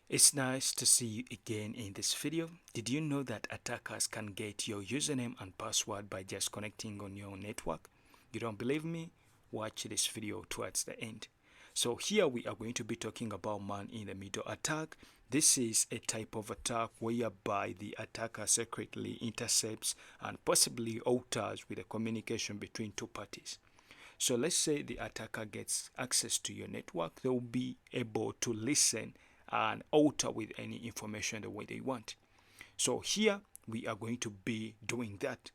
It's nice to see you again in this video. Did you know that attackers can get your username and password by just connecting on your network? You don't believe me? Watch this video towards the end. So here we are going to be talking about man-in-the-middle attack. This is a type of attack whereby the attacker secretly intercepts and possibly alters with the communication between two parties. So let's say the attacker gets access to your network, they'll be able to listen and alter with any information the way they want. So here we are going to be doing that.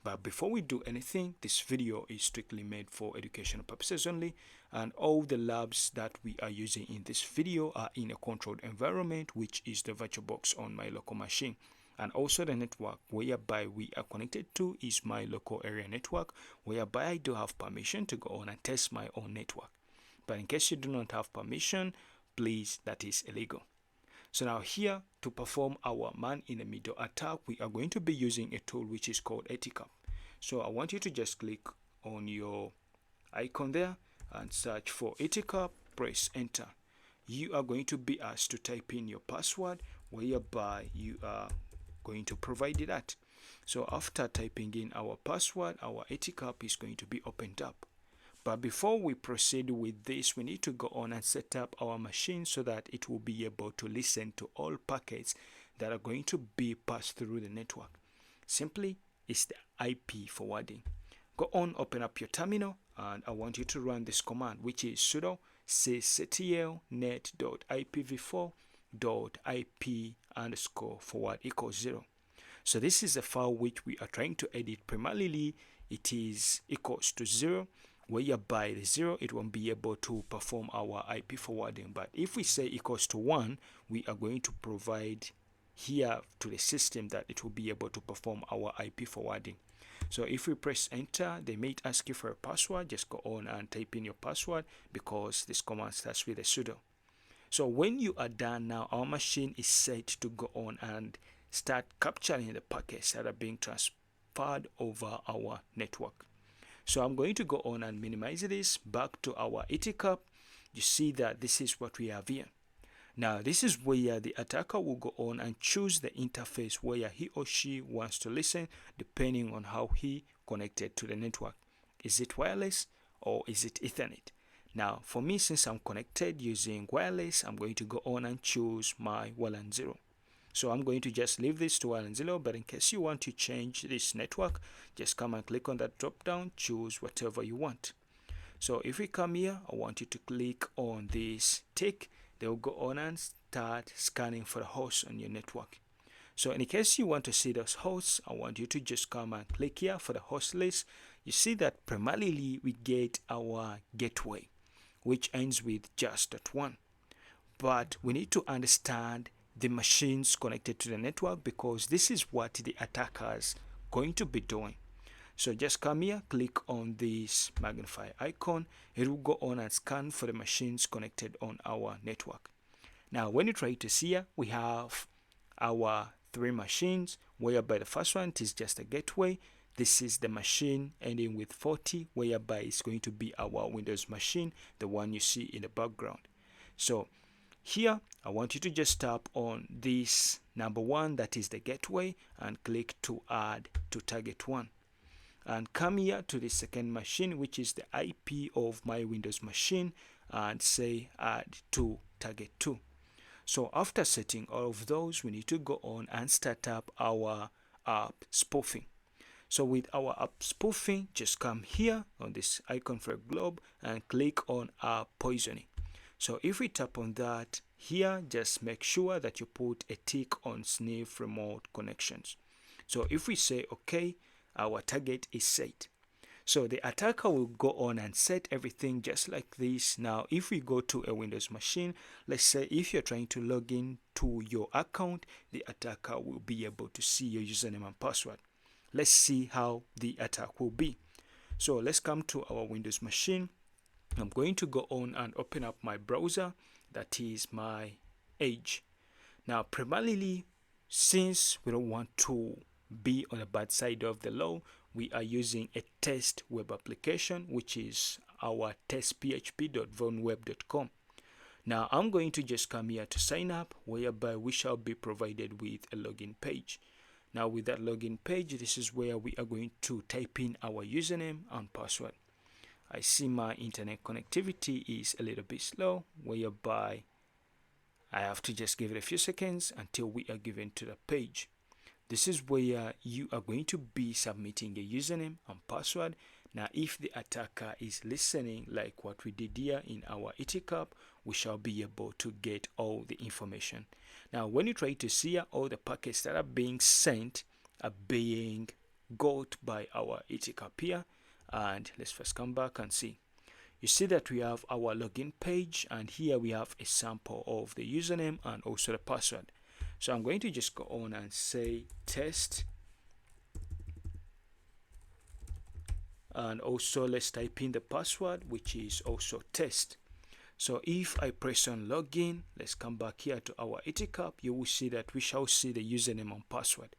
But before we do anything, this video is strictly made for educational purposes only, and all the labs that we are using in this video are in a controlled environment, which is the VirtualBox on my local machine. And also the network whereby we are connected to is my local area network, whereby I do have permission to go on and test my own network. But in case you do not have permission, please, that is illegal. So now here, to perform our man-in-the-middle attack, we are going to be using a tool which is called Etiquette. So I want you to just click on your icon there and search for Etiquette, press enter. You are going to be asked to type in your password, whereby you are going to provide that. So after typing in our password, our Etiquette is going to be opened up. But before we proceed with this, we need to go on and set up our machine so that it will be able to listen to all packets that are going to be passed through the network. Simply, it's the IP forwarding. Go on, open up your terminal, and I want you to run this command, which is sudo sysctl net.ipv4.ip_forward equals 0. So this is a file which we are trying to edit. Primarily, it is equals to 0, whereby the 0, it won't be able to perform our IP forwarding. But if we say equals to 1, we are going to provide here to the system that it will be able to perform our IP forwarding. So if we press enter, they may ask you for a password. Just go on and type in your password because this command starts with a sudo. So when you are done now, our machine is set to go on and start capturing the packets that are being transferred over our network. So I'm going to go on and minimize this back to our Etiquette. You see that this is what we have here. Now this is where the attacker will go on and choose the interface where he or she wants to listen depending on how he connected to the network. Is it wireless or is it Ethernet? Now for me, since I'm connected using wireless, I'm going to go on and choose my WLAN 0. So I'm going to just leave this to WLAN 0, but in case you want to change this network, just come and click on that drop down, choose whatever you want. So if we come here, I want you to click on this tick. They'll go on and start scanning for the hosts on your network. So in case you want to see those hosts, I want you to just come and click here for the host list. You see that primarily we get our gateway, which ends with just .1. But we need to understand the machines connected to the network because this is what the attackers going to be doing. So just come here, click on this magnify icon. It will go on and scan for the machines connected on our network. Now when you try to see here, we have our 3 machines, whereby the first one is just a gateway. This is the machine ending with 40, whereby it's going to be our Windows machine, the one you see in the background. So here, I want you to just tap on this number 1, that is the gateway, and click to add to target 1. And come here to the second machine, which is the IP of my Windows machine, and say add to target 2. So after setting all of those, we need to go on and start up our app spoofing. So with our app spoofing, just come here on this icon for a globe and click on app poisoning. So if we tap on that here, just make sure that you put a tick on sniff remote connections. So if we say OK, our target is set. So the attacker will go on and set everything just like this. Now if we go to a Windows machine, let's say if you're trying to log in to your account, the attacker will be able to see your username and password. Let's see how the attack will be. So let's come to our Windows machine. I'm going to go on and open up my browser, that is my Edge. Now primarily, since we don't want to be on the bad side of the law, we are using a test web application, which is our testphp.vonweb.com. Now I'm going to just come here to sign up, whereby we shall be provided with a login page. Now with that login page, this is where we are going to type in our username and password. I see my internet connectivity is a little bit slow, whereby I have to just give it a few seconds until we are given to the page. This is where you are going to be submitting a username and password. Now if the attacker is listening like what we did here in our ETCAP, we shall be able to get all the information. Now when you try to see all the packets that are being sent are being got by our ETCAP here, and let's first come back and see. You see that we have our login page, and here we have a sample of the username and also the password. So I'm going to just go on and say test, and also let's type in the password, which is also test. So if I press on login, let's come back here to our ETCAP, you will see that we shall see the username and password.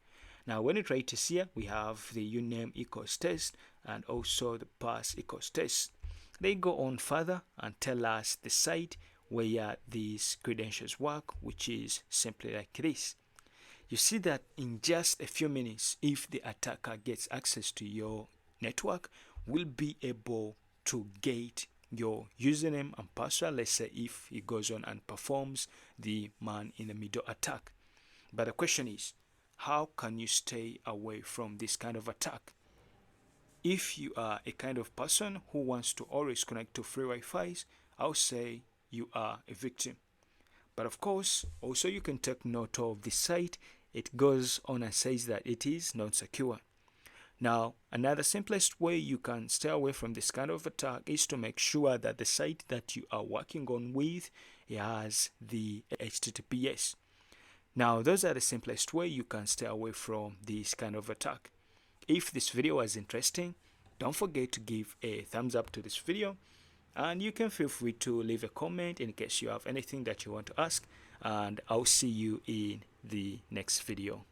Now when you try to see here, we have the uname equals test and also the pass equals test. They go on further and tell us the site where these credentials work, which is simply like this. You see that in just a few minutes, if the attacker gets access to your network, we'll be able to get your username and password. Let's say if he goes on and performs the man in the middle attack. But the question is, how can you stay away from this kind of attack? If you are a kind of person who wants to always connect to free Wi-Fi, I'll say you are a victim. But of course, also you can take note of the site. It goes on and says that it is not secure. Now, another simplest way you can stay away from this kind of attack is to make sure that the site that you are working on with has the HTTPS. Now, those are the simplest way you can stay away from this kind of attack. If this video was interesting, don't forget to give a thumbs up to this video, and you can feel free to leave a comment in case you have anything that you want to ask, and I'll see you in the next video.